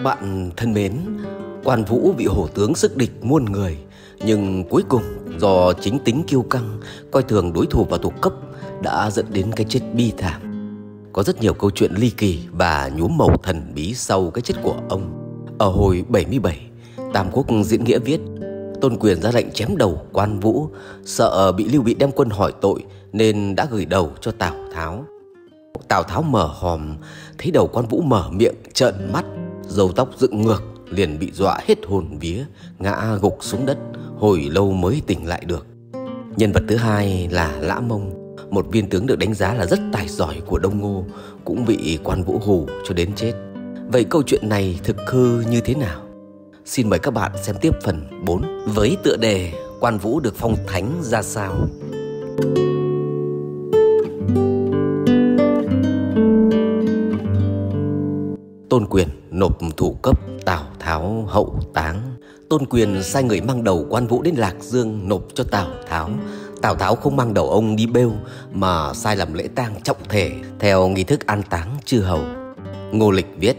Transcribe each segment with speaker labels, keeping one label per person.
Speaker 1: bạn thân mến, Quan Vũ bị hổ tướng sức địch muôn người, nhưng cuối cùng do chính tính kiêu căng, coi thường đối thủ và thuộc cấp đã dẫn đến cái chết bi thảm. Có rất nhiều câu chuyện ly kỳ và nhuốm màu thần bí sau cái chết của ông. Ở hồi 77, Tam Quốc Diễn Nghĩa viết: Tôn Quyền ra lệnh chém đầu Quan Vũ, sợ bị Lưu Bị đem quân hỏi tội nên đã gửi đầu cho Tào Tháo. Tào Tháo mở hòm, thấy đầu Quan Vũ mở miệng trợn mắt, râu tóc dựng ngược, liền bị dọa hết hồn vía, ngã gục xuống đất, hồi lâu mới tỉnh lại được. Nhân vật thứ hai là Lã Mông, một viên tướng được đánh giá là rất tài giỏi của Đông Ngô, cũng bị Quan Vũ hù cho đến chết. Vậy câu chuyện này thực hư như thế nào? Xin mời các bạn xem tiếp phần 4 với tựa đề Quan Vũ được phong thánh ra sao. Tôn Quyền nộp thủ cấp, Tào Tháo hậu táng. Tôn Quyền sai người mang đầu Quan Vũ đến Lạc Dương nộp cho Tào Tháo. Tào Tháo không mang đầu ông đi bêu mà sai làm lễ tang trọng thể theo nghi thức an táng chư hầu. Ngô Lịch viết: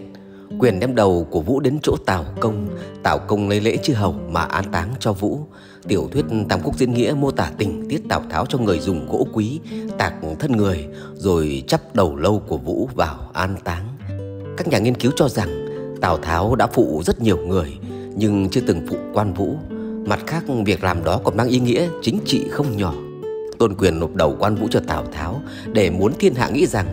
Speaker 1: Quyền đem đầu của Vũ đến chỗ Tào Công, Tào Công lấy lễ chư hầu mà an táng cho Vũ. Tiểu thuyết Tam Quốc Diễn Nghĩa mô tả tình tiết Tào Tháo cho người dùng gỗ quý tạc thân người rồi chắp đầu lâu của Vũ vào an táng. Các nhà nghiên cứu cho rằng Tào Tháo đã phụ rất nhiều người nhưng chưa từng phụ Quan Vũ. Mặt khác, việc làm đó còn mang ý nghĩa chính trị không nhỏ. Tôn Quyền nộp đầu Quan Vũ cho Tào Tháo để muốn thiên hạ nghĩ rằng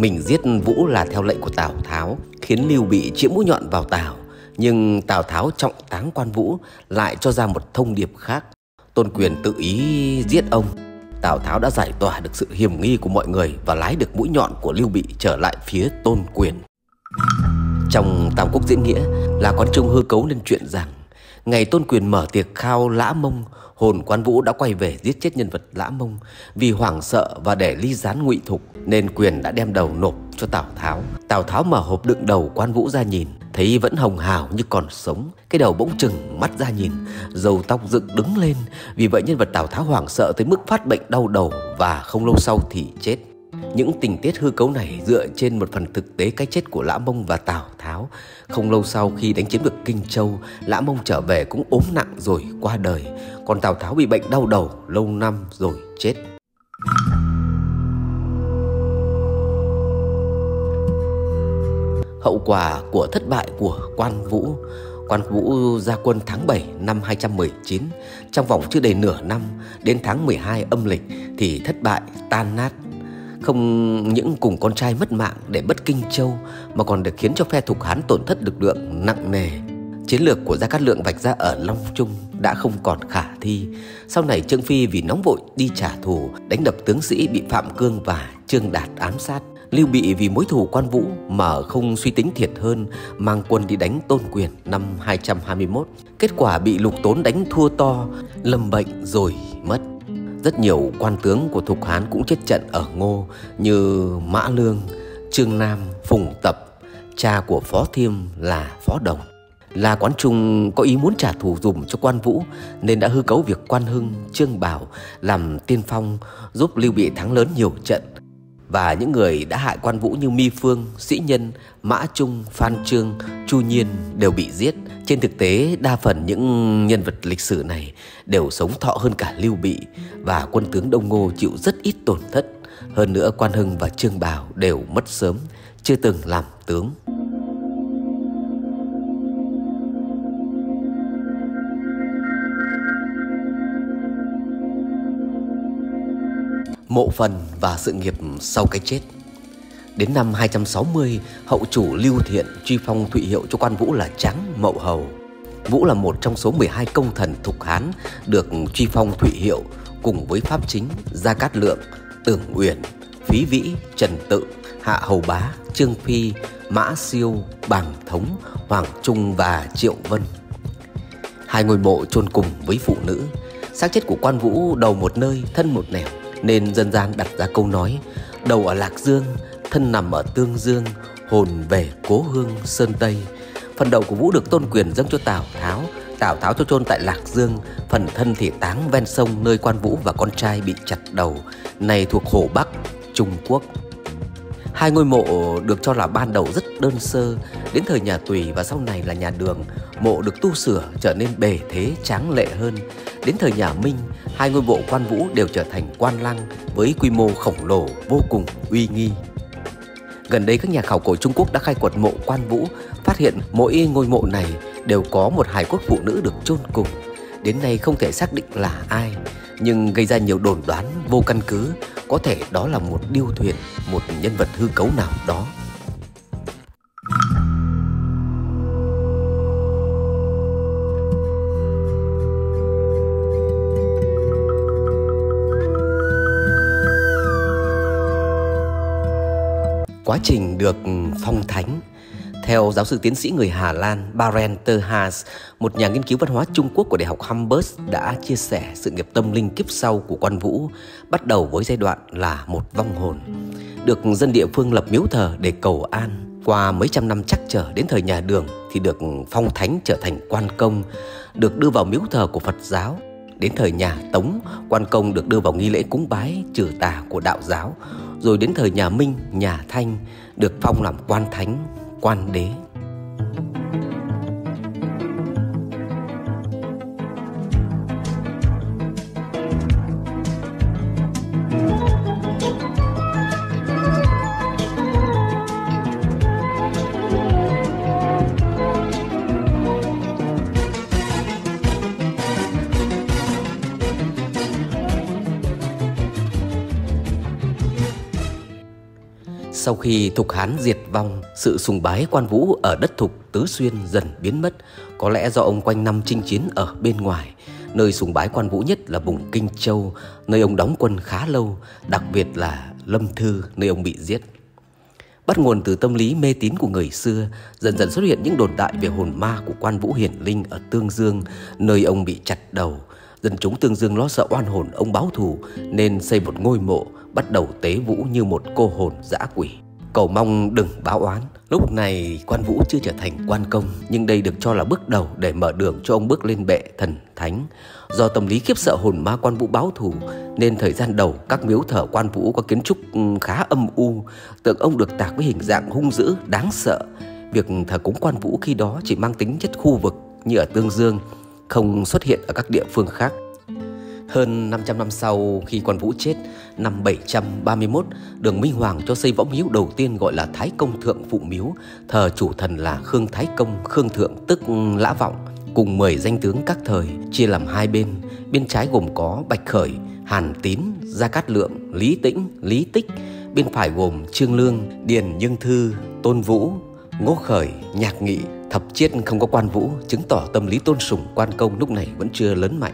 Speaker 1: mình giết Vũ là theo lệnh của Tào Tháo, khiến Lưu Bị chĩa mũi nhọn vào Tào. Nhưng Tào Tháo trọng táng Quan Vũ lại cho ra một thông điệp khác: Tôn Quyền tự ý giết ông. Tào Tháo đã giải tỏa được sự hiểm nghi của mọi người và lái được mũi nhọn của Lưu Bị trở lại phía Tôn Quyền. Trong Tam Quốc Diễn Nghĩa là Quan Trung hư cấu lên chuyện rằng ngày Tôn Quyền mở tiệc khao Lã Mông, hồn Quan Vũ đã quay về giết chết nhân vật Lã Mông. Vì hoảng sợ và để ly gián ngụy thục nên Quyền đã đem đầu nộp cho Tào Tháo. Tào Tháo mở hộp đựng đầu Quan Vũ ra nhìn, thấy vẫn hồng hào như còn sống. Cái đầu bỗng trừng mắt ra nhìn, râu tóc dựng đứng lên. Vì vậy nhân vật Tào Tháo hoảng sợ tới mức phát bệnh đau đầu và không lâu sau thì chết. Những tình tiết hư cấu này dựa trên một phần thực tế cái chết của Lã Mông và Tào Tháo. Không lâu sau khi đánh chiếm được Kinh Châu, Lã Mông trở về cũng ốm nặng rồi qua đời, còn Tào Tháo bị bệnh đau đầu lâu năm rồi chết. Hậu quả của thất bại của Quan Vũ. Quan Vũ ra quân tháng 7 năm 219. Trong vòng chưa đầy nửa năm, đến tháng 12 âm lịch thì thất bại tan nát. Không những cùng con trai mất mạng để bất Kinh Châu mà còn được khiến cho phe Thục Hán tổn thất lực lượng nặng nề. Chiến lược của Gia Cát Lượng vạch ra ở Long Trung đã không còn khả thi. Sau này Trương Phi vì nóng vội đi trả thù, đánh đập tướng sĩ bị Phạm Cương và Trương Đạt ám sát. Lưu Bị vì mối thù Quan Vũ mà không suy tính thiệt hơn, mang quân đi đánh Tôn Quyền năm 221. Kết quả bị Lục Tốn đánh thua to, lâm bệnh rồi mất. Rất nhiều quan tướng của Thục Hán cũng chết trận ở Ngô như Mã Lương, Trương Nam, Phùng Tập, cha của Phó Thiêm là Phó Đồng. La Quán Trung có ý muốn trả thù dùm cho Quan Vũ nên đã hư cấu việc Quan Hưng, Trương Bảo làm tiên phong giúp Lưu Bị thắng lớn nhiều trận. Và những người đã hại Quan Vũ như Mi Phương, Sĩ Nhân, Mã Trung, Phan Trương, Chu Nhiên đều bị giết. Trên thực tế, đa phần những nhân vật lịch sử này đều sống thọ hơn cả Lưu Bị, và quân tướng Đông Ngô chịu rất ít tổn thất. Hơn nữa, Quan Hưng và Trương Bảo đều mất sớm, chưa từng làm tướng. Mộ phần và sự nghiệp sau cái chết. Đến năm 260, hậu chủ Lưu Thiện truy phong thụy hiệu cho Quan Vũ là Tráng Mậu Hầu. Vũ là một trong số 12 công thần Thục Hán được truy phong thụy hiệu cùng với Pháp Chính, Gia Cát Lượng, Tưởng Uyển, Phí Vĩ, Trần Tự, Hạ Hầu Bá, Trương Phi, Mã Siêu, Bàng Thống, Hoàng Trung và Triệu Vân. Hai ngôi mộ chôn cùng với phụ nữ. Xác chết của Quan Vũ đầu một nơi, thân một nẻo, nên dân gian đặt ra câu nói: đầu ở Lạc Dương, thân nằm ở Tương Dương, hồn về cố hương Sơn Tây. Phần đầu của Vũ được Tôn Quyền dâng cho Tào Tháo, Tào Tháo cho chôn tại Lạc Dương. Phần thân thì táng ven sông nơi Quan Vũ và con trai bị chặt đầu, này thuộc Hồ Bắc, Trung Quốc. Hai ngôi mộ được cho là ban đầu rất đơn sơ, Đến thời nhà Tùy và sau này là nhà Đường, mộ được tu sửa trở nên bề thế tráng lệ hơn. Đến thời nhà Minh, hai ngôi mộ Quan Vũ đều trở thành quan lăng với quy mô khổng lồ vô cùng uy nghi. Gần đây các nhà khảo cổ Trung Quốc đã khai quật mộ Quan Vũ, phát hiện mỗi ngôi mộ này đều có một hài cốt phụ nữ được chôn cùng. Đến nay không thể xác định là ai, nhưng gây ra nhiều đồn đoán vô căn cứ, có thể đó là một điêu thuyền, một nhân vật hư cấu nào đó. Quá trình được phong thánh. Theo giáo sư tiến sĩ người Hà Lan Barend ter Haas, một nhà nghiên cứu văn hóa Trung Quốc của Đại học Hamburg đã chia sẻ sự nghiệp tâm linh kiếp sau của Quan Vũ, bắt đầu với giai đoạn là một vong hồn, được dân địa phương lập miếu thờ để cầu an. Qua mấy trăm năm trắc trở đến thời nhà Đường thì được phong thánh trở thành quan công, được đưa vào miếu thờ của Phật giáo. Đến thời nhà Tống, quan công được đưa vào nghi lễ cúng bái trừ tà của đạo giáo. Rồi đến thời nhà Minh, nhà Thanh được phong làm quan thánh, quan đế. Sau khi Thục Hán diệt vong, sự sùng bái Quan Vũ ở đất Thục Tứ Xuyên dần biến mất, có lẽ do ông quanh năm chinh chiến ở bên ngoài. Nơi sùng bái Quan Vũ nhất là vùng Kinh Châu, nơi ông đóng quân khá lâu, đặc biệt là Lâm Thư, nơi ông bị giết. Bắt nguồn từ tâm lý mê tín của người xưa, dần dần xuất hiện những đồn đại về hồn ma của Quan Vũ hiển linh ở Tương Dương, nơi ông bị chặt đầu. Dân chúng Tương Dương lo sợ oan hồn ông báo thù nên xây một ngôi mộ, bắt đầu tế Vũ như một cô hồn dã quỷ, cầu mong đừng báo oán. Lúc này Quan Vũ chưa trở thành quan công, nhưng đây được cho là bước đầu để mở đường cho ông bước lên bệ thần thánh. Do tâm lý khiếp sợ hồn ma Quan Vũ báo thù nên thời gian đầu các miếu thờ Quan Vũ có kiến trúc khá âm u, tượng ông được tạc với hình dạng hung dữ, đáng sợ. Việc thờ cúng Quan Vũ khi đó chỉ mang tính chất khu vực như ở Tương Dương, không xuất hiện ở các địa phương khác. Hơn 500 năm sau, khi Quan Vũ chết, năm 731, Đường Minh Hoàng cho xây võ miếu đầu tiên gọi là Thái Công Thượng Phụ Miếu, thờ chủ thần là Khương Thái Công, Khương Thượng tức Lã Vọng, cùng 10 danh tướng các thời, chia làm hai bên. Bên trái gồm có Bạch Khởi, Hàn Tín, Gia Cát Lượng, Lý Tĩnh, Lý Tích. Bên phải gồm Trương Lương, Điền Nhưng Thư, Tôn Vũ, Ngô Khởi, Nhạc Nghị. Thập chiết không có Quan Vũ, chứng tỏ tâm lý tôn sùng quan công lúc này vẫn chưa lớn mạnh.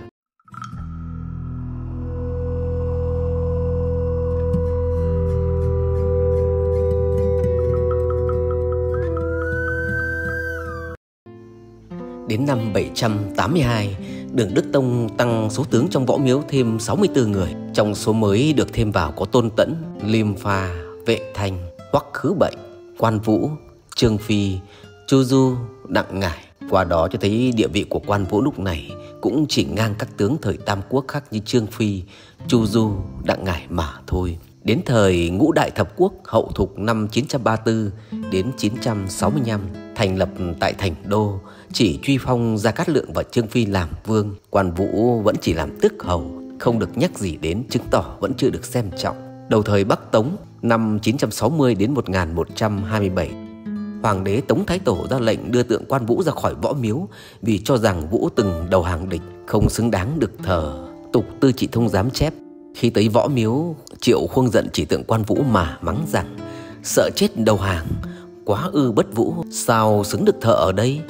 Speaker 1: Đến năm 782, Đường Đức Tông tăng số tướng trong võ miếu thêm 64 người. Trong số mới được thêm vào có Tôn Tẫn, Liêm Pha, Vệ Thanh, Hoắc Khứ Bệnh, Quan Vũ, Trương Phi, Chu Du, Đặng Ngải. Qua đó cho thấy địa vị của Quan Vũ lúc này cũng chỉ ngang các tướng thời Tam Quốc khác như Trương Phi, Chu Du, Đặng Ngải mà thôi. Đến thời Ngũ Đại Thập Quốc hậu Thục năm 934 đến 965, thành lập tại Thành Đô, chỉ truy phong Gia Cát Lượng và Trương Phi làm vương. Quan Vũ vẫn chỉ làm tước hầu, không được nhắc gì đến, chứng tỏ vẫn chưa được xem trọng. Đầu thời Bắc Tống năm 960 đến 1127, Hoàng đế Tống Thái Tổ ra lệnh đưa tượng Quan Vũ ra khỏi võ miếu vì cho rằng Vũ từng đầu hàng địch, không xứng đáng được thờ. Tục Tư Trị Thông giám chép, khi tới võ miếu, Triệu Khuông giận chỉ tượng Quan Vũ mà mắng rằng: sợ chết đầu hàng, quá ư bất vũ, sao xứng được thờ ở đây?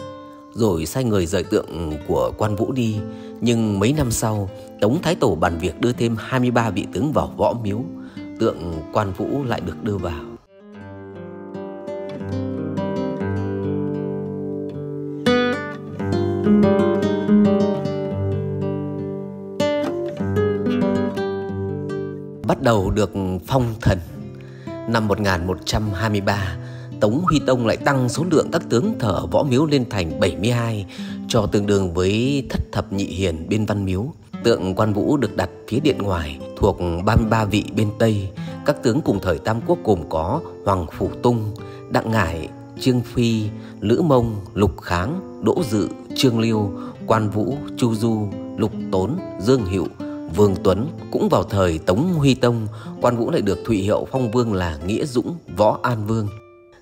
Speaker 1: Rồi sai người rời tượng của Quan Vũ đi. Nhưng mấy năm sau, Tống Thái Tổ bàn việc đưa thêm 23 vị tướng vào võ miếu, tượng Quan Vũ lại được đưa vào. Bắt đầu được phong thần. Năm 1123, Tống Huy Tông lại tăng số lượng các tướng thờ ở võ miếu lên thành 72, cho tương đương với thất thập nhị hiền bên văn miếu. Tượng Quan Vũ được đặt phía điện ngoài, thuộc 33 vị bên Tây. Các tướng cùng thời Tam Quốc gồm có Hoàng Phủ Tung, Đặng Ngải, Trương Phi, Lữ Mông, Lục Kháng, Đỗ Dự, Trương Liêu, Quan Vũ, Chu Du, Lục Tốn, Dương Hữu, Vương Tuấn. Cũng vào thời Tống Huy Tông, Quan Vũ lại được Thụy Hiệu phong vương là Nghĩa Dũng, Võ An Vương.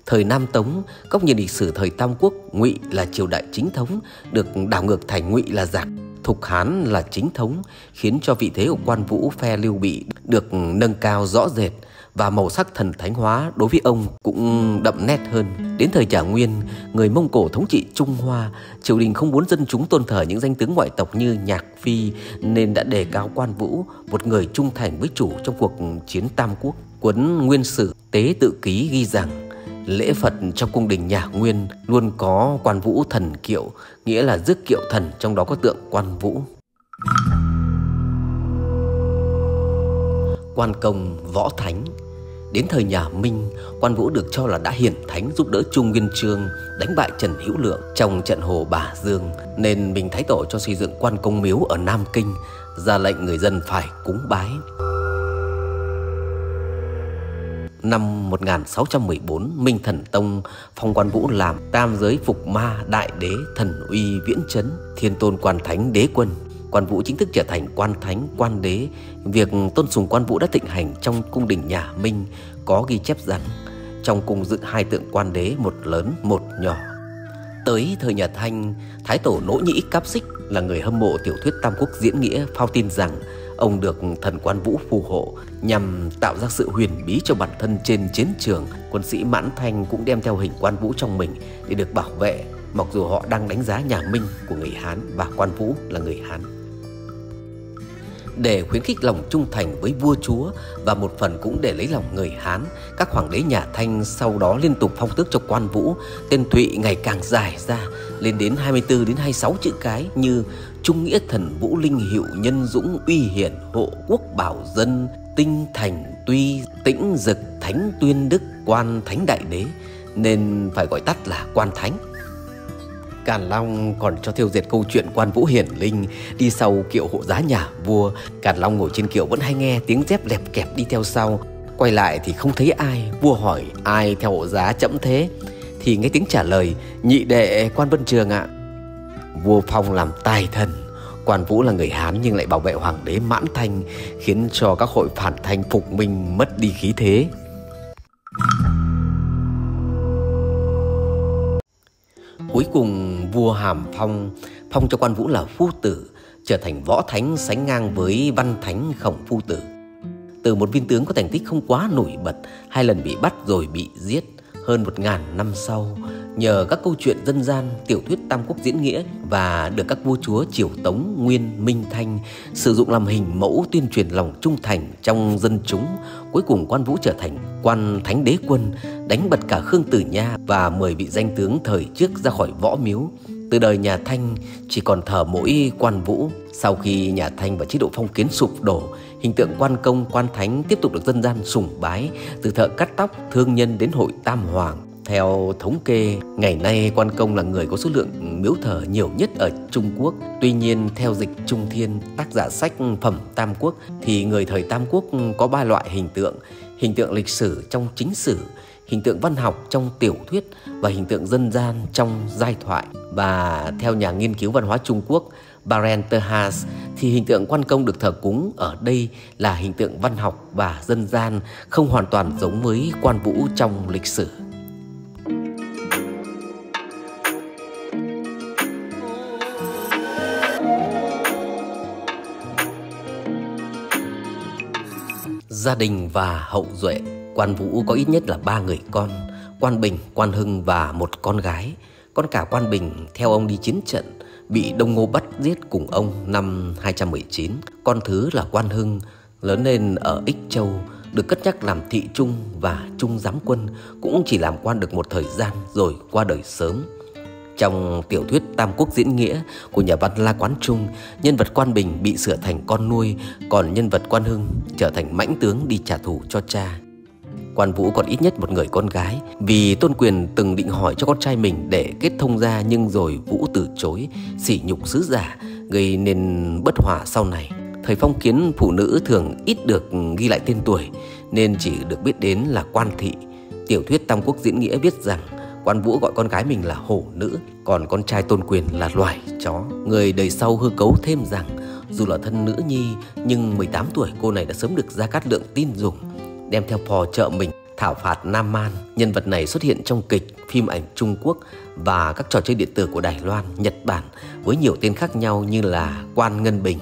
Speaker 1: Thời Nam Tống, góc nhìn lịch sử thời Tam Quốc, Ngụy là triều đại chính thống, được đảo ngược thành Ngụy là giặc, Thục Hán là chính thống, khiến cho vị thế của Quan Vũ phe Lưu Bị được nâng cao rõ rệt, và màu sắc thần thánh hóa đối với ông cũng đậm nét hơn. Đến thời Trả Nguyên, người Mông Cổ thống trị Trung Hoa, triều đình không muốn dân chúng tôn thờ những danh tướng ngoại tộc như Nhạc Phi, nên đã đề cao Quan Vũ, một người trung thành với chủ trong cuộc chiến Tam Quốc. Cuốn Nguyên Sử Tế Tự Ký ghi rằng lễ Phật trong cung đình nhà Nguyên luôn có Quan Vũ thần kiệu, nghĩa là rước kiệu thần, trong đó có tượng Quan Vũ. Quan công Võ Thánh. Đến thời nhà Minh, Quan Vũ được cho là đã hiển thánh giúp đỡ Trung Nguyên Chương đánh bại Trần Hữu Lượng trong trận Hồ Bà Dương, nên Minh Thái Tổ cho xây dựng Quan Công Miếu ở Nam Kinh, ra lệnh người dân phải cúng bái. Năm 1614, Minh Thần Tông phong Quan Vũ làm tam giới phục ma đại đế, thần uy viễn chấn, thiên tôn quan thánh đế quân. Quan Vũ chính thức trở thành quan thánh, quan đế. Việc tôn sùng Quan Vũ đã thịnh hành trong cung đình nhà Minh, có ghi chép rằng trong cung dựng 2 tượng quan đế, một lớn một nhỏ. Tới thời nhà Thanh, Thái Tổ Nỗ Nhĩ Cáp Xích là người hâm mộ tiểu thuyết Tam Quốc diễn nghĩa, phao tin rằng ông được thần Quan Vũ phù hộ nhằm tạo ra sự huyền bí cho bản thân trên chiến trường. Quân sĩ Mãn Thanh cũng đem theo hình Quan Vũ trong mình để được bảo vệ, mặc dù họ đang đánh giá nhà Minh của người Hán và Quan Vũ là người Hán. Để khuyến khích lòng trung thành với vua chúa và một phần cũng để lấy lòng người Hán, các hoàng đế nhà Thanh sau đó liên tục phong tước cho Quan Vũ tên Thụy ngày càng dài ra, lên đến 24 đến 26 chữ cái như Trung Nghĩa Thần Vũ Linh Hiệu Nhân Dũng Uy Hiển Hộ Quốc Bảo Dân Tinh Thành Tuy Tĩnh Dực Thánh Tuyên Đức Quan Thánh Đại Đế, nên phải gọi tắt là Quan Thánh. Càn Long còn cho thêu dệt câu chuyện Quan Vũ hiển linh đi sau kiệu hộ giá nhà vua. Càn Long ngồi trên kiệu vẫn hay nghe tiếng dép lẹp kẹp đi theo sau, quay lại thì không thấy ai. Vua hỏi ai theo hộ giá chậm thế, thì nghe tiếng trả lời nhị đệ Quan Vân Trường ạ. Vua phong làm tài thần. Quan Vũ là người Hán nhưng lại bảo vệ hoàng đế Mãn Thanh, khiến cho các hội phản thanh phục minh mất đi khí thế. Cuối cùng vua hàm phong cho Quan Vũ là phu tử, trở thành võ thánh sánh ngang với văn thánh Khổng Phu Tử. Từ một viên tướng có thành tích không quá nổi bật, 2 lần bị bắt rồi bị giết, hơn 1000 năm sau, nhờ các câu chuyện dân gian, tiểu thuyết Tam Quốc diễn nghĩa và được các vua chúa triều Tống, Nguyên, Minh, Thanh sử dụng làm hình mẫu tuyên truyền lòng trung thành trong dân chúng, cuối cùng Quan Vũ trở thành quan thánh đế quân, đánh bật cả Khương Tử Nha và 10 vị danh tướng thời trước ra khỏi võ miếu. Từ đời nhà Thanh chỉ còn thờ mỗi Quan Vũ. Sau khi nhà Thanh và chế độ phong kiến sụp đổ, hình tượng quan công, quan thánh tiếp tục được dân gian sùng bái, từ thợ cắt tóc, thương nhân đến hội tam hoàng. Theo thống kê, ngày nay Quan Công là người có số lượng miếu thờ nhiều nhất ở Trung Quốc. Tuy nhiên, theo Dịch Trung Thiên, tác giả sách Phẩm Tam Quốc, thì người thời Tam Quốc có 3 loại hình tượng: hình tượng lịch sử trong chính sử, hình tượng văn học trong tiểu thuyết và hình tượng dân gian trong giai thoại. Và theo nhà nghiên cứu văn hóa Trung Quốc Barend Terhas, thì hình tượng Quan Công được thờ cúng ở đây là hình tượng văn học và dân gian, không hoàn toàn giống với Quan Vũ trong lịch sử. Gia đình và hậu duệ. Quan Vũ có ít nhất là 3 người con: Quan Bình, Quan Hưng và một con gái. Con cả Quan Bình theo ông đi chiến trận, bị Đông Ngô bắt giết cùng ông năm 219. Con thứ là Quan Hưng lớn lên ở Ích Châu, được cất nhắc làm thị trung và trung giám quân, cũng chỉ làm quan được một thời gian rồi qua đời sớm. Trong tiểu thuyết Tam Quốc diễn nghĩa của nhà văn La Quán Trung, nhân vật Quan Bình bị sửa thành con nuôi, còn nhân vật Quan Hưng trở thành mãnh tướng đi trả thù cho cha. Quan Vũ còn ít nhất một người con gái, vì Tôn Quyền từng định hỏi cho con trai mình để kết thông gia, nhưng rồi Vũ từ chối, sỉ nhục sứ giả, gây nên bất hòa sau này. Thời phong kiến, phụ nữ thường ít được ghi lại tên tuổi, nên chỉ được biết đến là Quan thị. Tiểu thuyết Tam Quốc diễn nghĩa viết rằng Quan Vũ gọi con gái mình là hổ nữ, còn con trai Tôn Quyền là loài chó. Người đời sau hư cấu thêm rằng dù là thân nữ nhi nhưng 18 tuổi cô này đã sớm được Gia Cát Lượng tin dùng, đem theo phò trợ mình thảo phạt Nam Man. Nhân vật này xuất hiện trong kịch, phim ảnh Trung Quốc và các trò chơi điện tử của Đài Loan, Nhật Bản với nhiều tên khác nhau như là Quan Ngân Bình,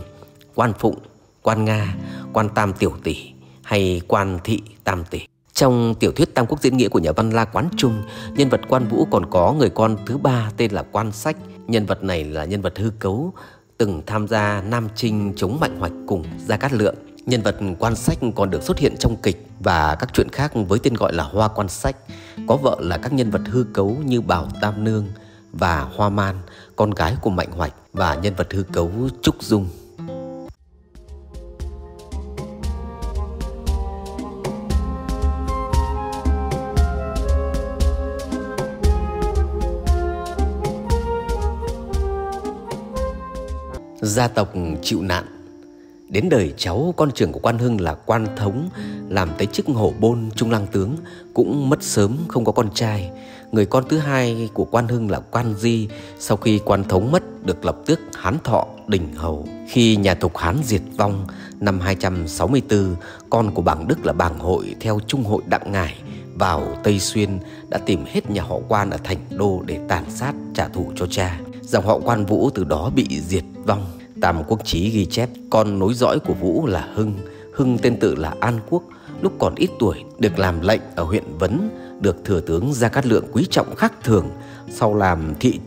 Speaker 1: Quan Phụng, Quan Nga, Quan Tam Tiểu Tỷ hay Quan Thị Tam Tỷ. Trong tiểu thuyết Tam Quốc diễn nghĩa của nhà văn La Quán Trung, nhân vật Quan Vũ còn có người con thứ ba tên là Quan Sách. Nhân vật này là nhân vật hư cấu, từng tham gia Nam Chinh chống Mạnh Hoạch cùng Gia Cát Lượng. Nhân vật Quan Sách còn được xuất hiện trong kịch và các truyện khác với tên gọi là Hoa Quan Sách. Có vợ là các nhân vật hư cấu như Bảo Tam Nương và Hoa Man, con gái của Mạnh Hoạch, và nhân vật hư cấu Trúc Dung. Gia tộc chịu nạn. Đến đời cháu con trưởng của Quan Hưng là Quan Thống, làm tới chức hổ bôn trung lang tướng, cũng mất sớm không có con trai. Người con thứ hai của Quan Hưng là Quan Di, sau khi Quan Thống mất được lập tước Hán Thọ Đình Hầu. Khi nhà Thục Hán diệt vong năm 264, con của Bàng Đức là Bàng Hội theo Trung Hội Đặng Ngải vào Tây Xuyên đã tìm hết nhà họ Quan ở thành đô để tàn sát trả thù cho cha. Dòng họ Quan Vũ từ đó bị diệt vong. Tam Quốc Chí ghi chép con nối dõi của Vũ là Hưng. Hưng tên tự là An Quốc, lúc còn ít tuổi được làm lệnh ở huyện Vấn, được thừa tướng Gia Cát Lượng quý trọng khác thường. Sau làm thị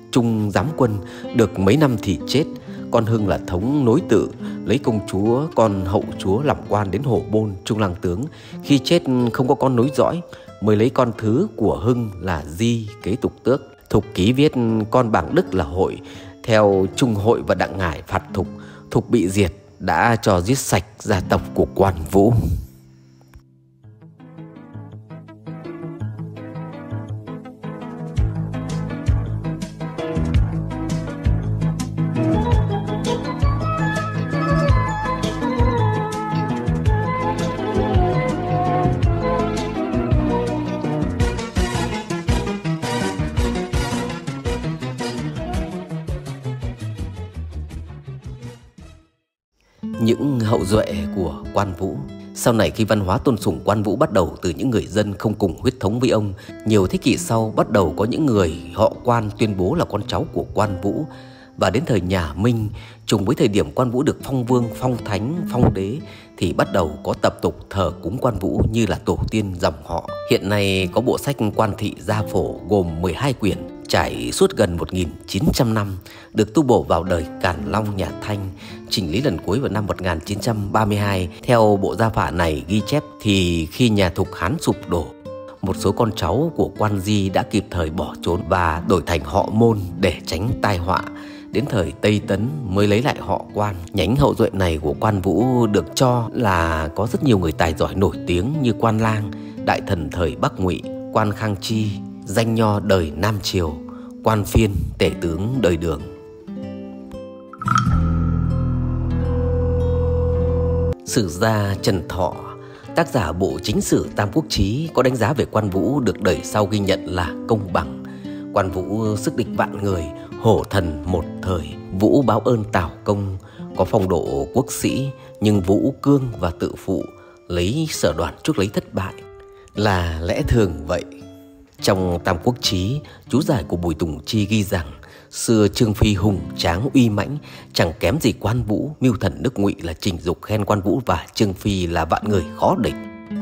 Speaker 1: trung giám quân được mấy năm thì chết. Con Hưng là Thống nối tự, lấy công chúa con hậu chúa làm quan đến hổ bôn trung lang tướng. Khi chết không có con nối dõi, mới lấy con thứ của Hưng là Di kế tục tước. Thục Ký viết con Bàng Đức là Hội, theo Trung Hội và Đặng Ngải phạt Thục. Thục bị diệt, đã cho giết sạch gia tộc của Quan Vũ. Những hậu duệ của Quan Vũ. Sau này khi văn hóa tôn sùng Quan Vũ bắt đầu từ những người dân không cùng huyết thống với ông, nhiều thế kỷ sau bắt đầu có những người họ Quan tuyên bố là con cháu của Quan Vũ. Và đến thời nhà Minh, trùng với thời điểm Quan Vũ được phong vương, phong thánh, phong đế, thì bắt đầu có tập tục thờ cúng Quan Vũ như là tổ tiên dòng họ. Hiện nay có bộ sách Quan Thị Gia Phổ gồm 12 quyển, trải suốt gần 1900 năm, được tu bổ vào đời Càn Long nhà Thanh, chỉnh lý lần cuối vào năm 1932. Theo bộ gia phả này ghi chép thì khi nhà Thục Hán sụp đổ, một số con cháu của Quan Di đã kịp thời bỏ trốn và đổi thành họ Môn để tránh tai họa. Đến thời Tây Tấn mới lấy lại họ Quan. Nhánh hậu duệ này của Quan Vũ được cho là có rất nhiều người tài giỏi nổi tiếng như Quan Lang, đại thần thời Bắc Ngụy, Quan Khang Chi, danh nho đời Nam Triều, Quan Phiên, tể tướng đời Đường. Sử gia Trần Thọ, tác giả bộ Chính sử Tam Quốc Chí, có đánh giá về Quan Vũ được đời sau ghi nhận là công bằng. Quan Vũ sức địch vạn người, hổ thần một thời. Vũ báo ơn Tào Công, có phong độ quốc sĩ, nhưng Vũ cương và tự phụ, lấy sở đoản chuốc lấy thất bại, là lẽ thường vậy. Trong Tam Quốc Chí, chú giải của Bùi Tùng Chi ghi rằng xưa Trương Phi hùng tráng uy mãnh, chẳng kém gì Quan Vũ. Mưu thần nước Ngụy là Trình Dục khen Quan Vũ và Trương Phi là vạn người khó địch.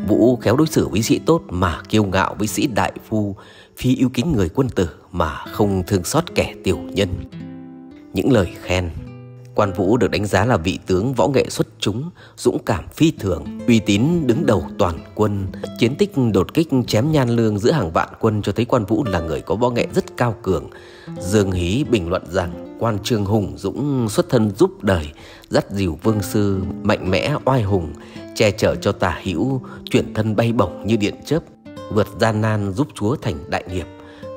Speaker 1: Vũ khéo đối xử với sĩ tốt mà kiêu ngạo với sĩ đại phu, Phi yêu kính người quân tử mà không thương xót kẻ tiểu nhân. Những lời khen. Quan Vũ được đánh giá là vị tướng võ nghệ xuất chúng, dũng cảm phi thường, uy tín đứng đầu toàn quân. Chiến tích đột kích chém Nhan Lương giữa hàng vạn quân cho thấy Quan Vũ là người có võ nghệ rất cao cường. Dương Hí bình luận rằng Quan Trương hùng dũng xuất thân giúp đời, dắt dìu vương sư, mạnh mẽ oai hùng, che chở cho tả hữu, chuyển thân bay bổng như điện chớp, vượt gian nan giúp chúa thành đại nghiệp,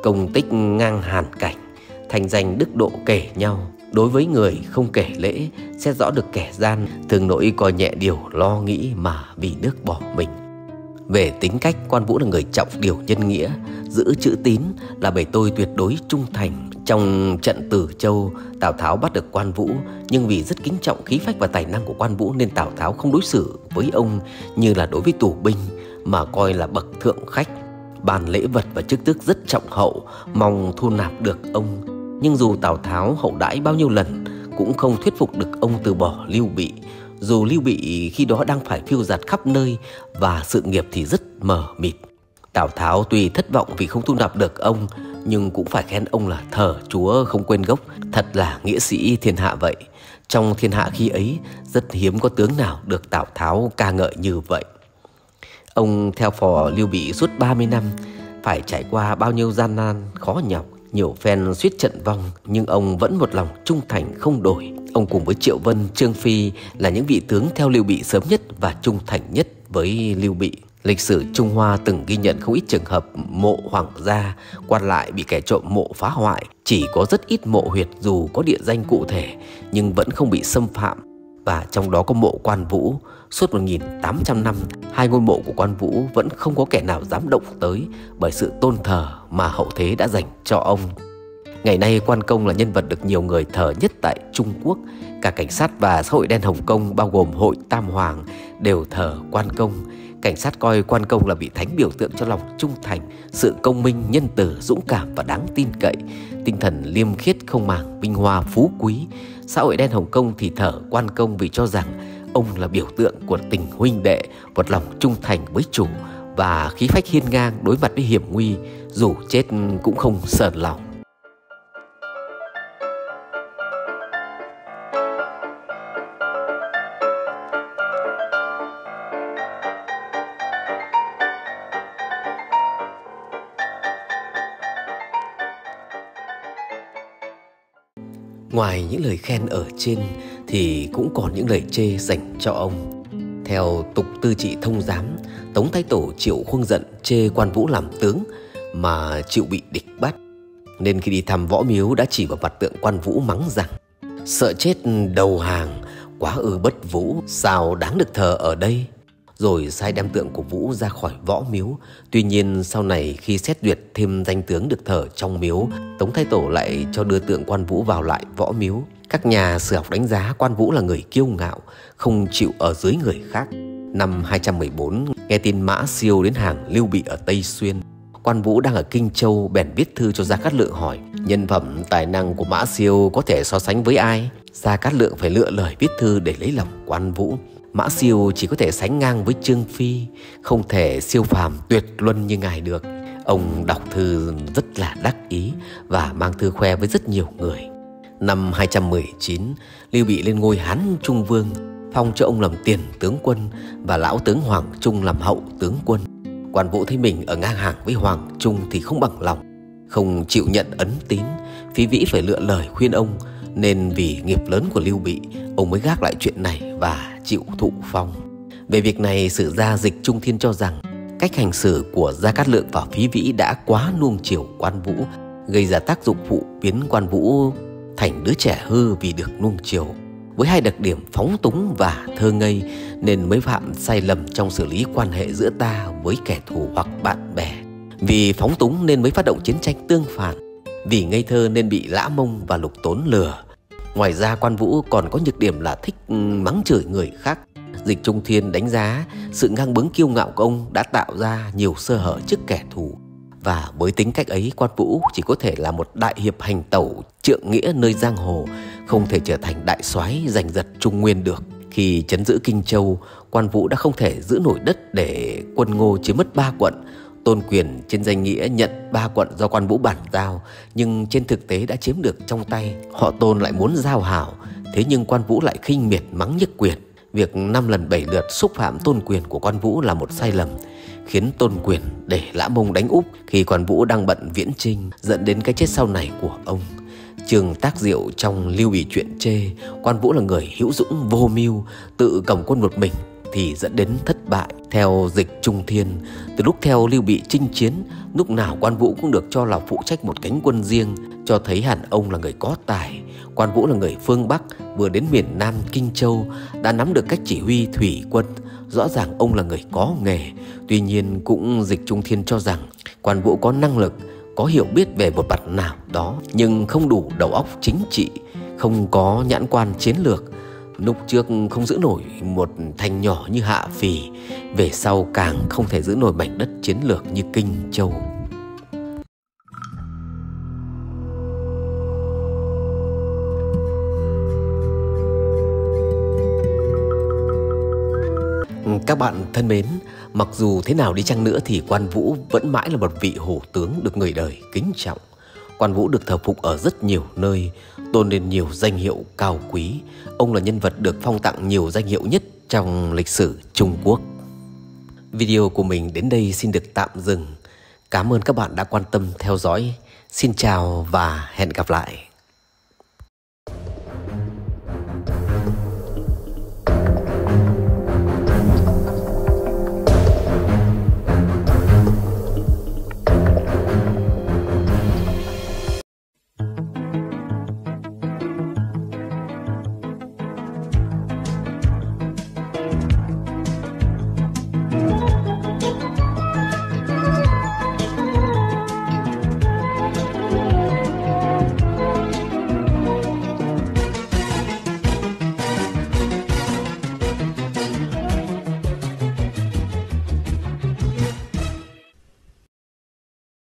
Speaker 1: công tích ngang hàn cảnh, thành danh đức độ kể nhau. Đối với người không kể lễ, xét rõ được kẻ gian, thường nỗi coi nhẹ điều lo nghĩ mà vì nước bỏ mình. Về tính cách, Quan Vũ là người trọng điều nhân nghĩa, giữ chữ tín, là bề tôi tuyệt đối trung thành. Trong trận Từ Châu, Tào Tháo bắt được Quan Vũ, nhưng vì rất kính trọng khí phách và tài năng của Quan Vũ nên Tào Tháo không đối xử với ông như là đối với tù binh, mà coi là bậc thượng khách, ban lễ vật và chức tước rất trọng hậu, mong thu nạp được ông. Nhưng dù Tào Tháo hậu đãi bao nhiêu lần cũng không thuyết phục được ông từ bỏ Lưu Bị. Dù Lưu Bị khi đó đang phải phiêu dạt khắp nơi và sự nghiệp thì rất mờ mịt. Tào Tháo tuy thất vọng vì không thu nạp được ông, nhưng cũng phải khen ông là thờ Chúa không quên gốc, thật là nghĩa sĩ thiên hạ vậy. Trong thiên hạ khi ấy, rất hiếm có tướng nào được Tào Tháo ca ngợi như vậy. Ông theo phò Lưu Bị suốt 30 năm, phải trải qua bao nhiêu gian nan, khó nhọc, nhiều phen suýt trận vong, nhưng ông vẫn một lòng trung thành không đổi. Ông cùng với Triệu Vân, Trương Phi là những vị tướng theo Lưu Bị sớm nhất và trung thành nhất với Lưu Bị. Lịch sử Trung Hoa từng ghi nhận không ít trường hợp mộ hoàng gia, quan lại bị kẻ trộm mộ phá hoại. Chỉ có rất ít mộ huyệt dù có địa danh cụ thể nhưng vẫn không bị xâm phạm. Và trong đó có mộ Quan Vũ. Suốt 1.800 năm, hai ngôi mộ của Quan Vũ vẫn không có kẻ nào dám động tới bởi sự tôn thờ mà hậu thế đã dành cho ông. Ngày nay, Quan Công là nhân vật được nhiều người thờ nhất tại Trung Quốc. Cả cảnh sát và xã hội đen Hồng Kông bao gồm Hội Tam Hoàng đều thờ Quan Công. Cảnh sát coi Quan Công là vị thánh biểu tượng cho lòng trung thành, sự công minh, nhân từ, dũng cảm và đáng tin cậy, tinh thần liêm khiết không màng vinh hoa phú quý. Xã hội đen Hồng Kông thì thờ Quan Công vì cho rằng ông là biểu tượng của tình huynh đệ, một lòng trung thành với chủ và khí phách hiên ngang đối mặt với hiểm nguy, dù chết cũng không sờn lòng. Ngoài những lời khen ở trên thì cũng còn những lời chê dành cho ông. Theo tục tư trị thông giám, Tống Thái Tổ Triệu Khuông giận chê Quan Vũ làm tướng mà chịu bị địch bắt, nên khi đi thăm võ miếu đã chỉ vào mặt tượng Quan Vũ mắng rằng: sợ chết đầu hàng, quá ư bất vũ, sao đáng được thờ ở đây. Rồi sai đem tượng của Vũ ra khỏi võ miếu. Tuy nhiên sau này khi xét duyệt thêm danh tướng được thờ trong miếu, Tống Thái Tổ lại cho đưa tượng Quan Vũ vào lại võ miếu. Các nhà sử học đánh giá Quan Vũ là người kiêu ngạo, không chịu ở dưới người khác. Năm 214, nghe tin Mã Siêu đến hàng Lưu Bị ở Tây Xuyên. Quan Vũ đang ở Kinh Châu bèn viết thư cho Gia Cát Lượng hỏi: nhân phẩm tài năng của Mã Siêu có thể so sánh với ai? Gia Cát Lượng phải lựa lời viết thư để lấy lòng Quan Vũ. Mã Siêu chỉ có thể sánh ngang với Trương Phi, không thể siêu phàm tuyệt luân như ngài được. Ông đọc thư rất là đắc ý và mang thư khoe với rất nhiều người. Năm 219, Lưu Bị lên ngôi Hán Trung Vương, phong cho ông làm tiền tướng quân và lão tướng Hoàng Trung làm hậu tướng quân. Quan Vũ thấy mình ở ngang hàng với Hoàng Trung thì không bằng lòng, không chịu nhận ấn tín. Phí Vĩ phải lựa lời khuyên ông, nên vì nghiệp lớn của Lưu Bị, ông mới gác lại chuyện này và chịu thụ phong. Về việc này, sử gia Dịch Trung Thiên cho rằng cách hành xử của Gia Cát Lượng và Phí Vĩ đã quá nuông chiều Quan Vũ, gây ra tác dụng phụ biến Quan Vũ thành đứa trẻ hư vì được nuông chiều. Với hai đặc điểm phóng túng và thơ ngây nên mới phạm sai lầm trong xử lý quan hệ giữa ta với kẻ thù hoặc bạn bè. Vì phóng túng nên mới phát động chiến tranh tương phản, vì ngây thơ nên bị Lã Mông và Lục Tốn lừa. Ngoài ra, Quan Vũ còn có nhược điểm là thích mắng chửi người khác. Dịch Trung Thiên đánh giá sự ngang bướng kiêu ngạo của ông đã tạo ra nhiều sơ hở trước kẻ thù. Và với tính cách ấy, Quan Vũ chỉ có thể là một đại hiệp hành tẩu trượng nghĩa nơi giang hồ, không thể trở thành đại soái giành giật Trung Nguyên được. Khi trấn giữ Kinh Châu, Quan Vũ đã không thể giữ nổi đất để quân Ngô chiếm mất 3 quận. Tôn Quyền trên danh nghĩa nhận 3 quận do Quan Vũ bản giao, nhưng trên thực tế đã chiếm được trong tay. Họ Tôn lại muốn giao hảo, thế nhưng Quan Vũ lại khinh miệt mắng nhức Quyền. Việc 5 lần 7 lượt xúc phạm tôn quyền của Quan Vũ là một sai lầm, khiến Tôn Quyền để Lã Mông đánh úp khi Quan Vũ đang bận viễn chinh, dẫn đến cái chết sau này của ông. Trương Tác Diệu trong Lưu Bị chuyện chê Quan Vũ là người hữu dũng vô mưu, tự cầm quân một mình thì dẫn đến thất bại. Theo Dịch Trung Thiên, từ lúc theo Lưu Bị chinh chiến, lúc nào Quan Vũ cũng được cho là phụ trách một cánh quân riêng, cho thấy hẳn ông là người có tài. Quan Vũ là người phương Bắc, vừa đến miền Nam Kinh Châu, đã nắm được cách chỉ huy thủy quân. Rõ ràng ông là người có nghề. Tuy nhiên cũng Dịch Trung Thiên cho rằng Quan Vũ có năng lực, có hiểu biết về một mặt nào đó, nhưng không đủ đầu óc chính trị, không có nhãn quan chiến lược. Lúc trước không giữ nổi một thành nhỏ như Hạ Phì, về sau càng không thể giữ nổi mảnh đất chiến lược như Kinh Châu. Các bạn thân mến, mặc dù thế nào đi chăng nữa thì Quan Vũ vẫn mãi là một vị hổ tướng được người đời kính trọng. Quan Vũ được thờ phụng ở rất nhiều nơi, tôn lên nhiều danh hiệu cao quý. Ông là nhân vật được phong tặng nhiều danh hiệu nhất trong lịch sử Trung Quốc. Video của mình đến đây xin được tạm dừng. Cảm ơn các bạn đã quan tâm theo dõi. Xin chào và hẹn gặp lại.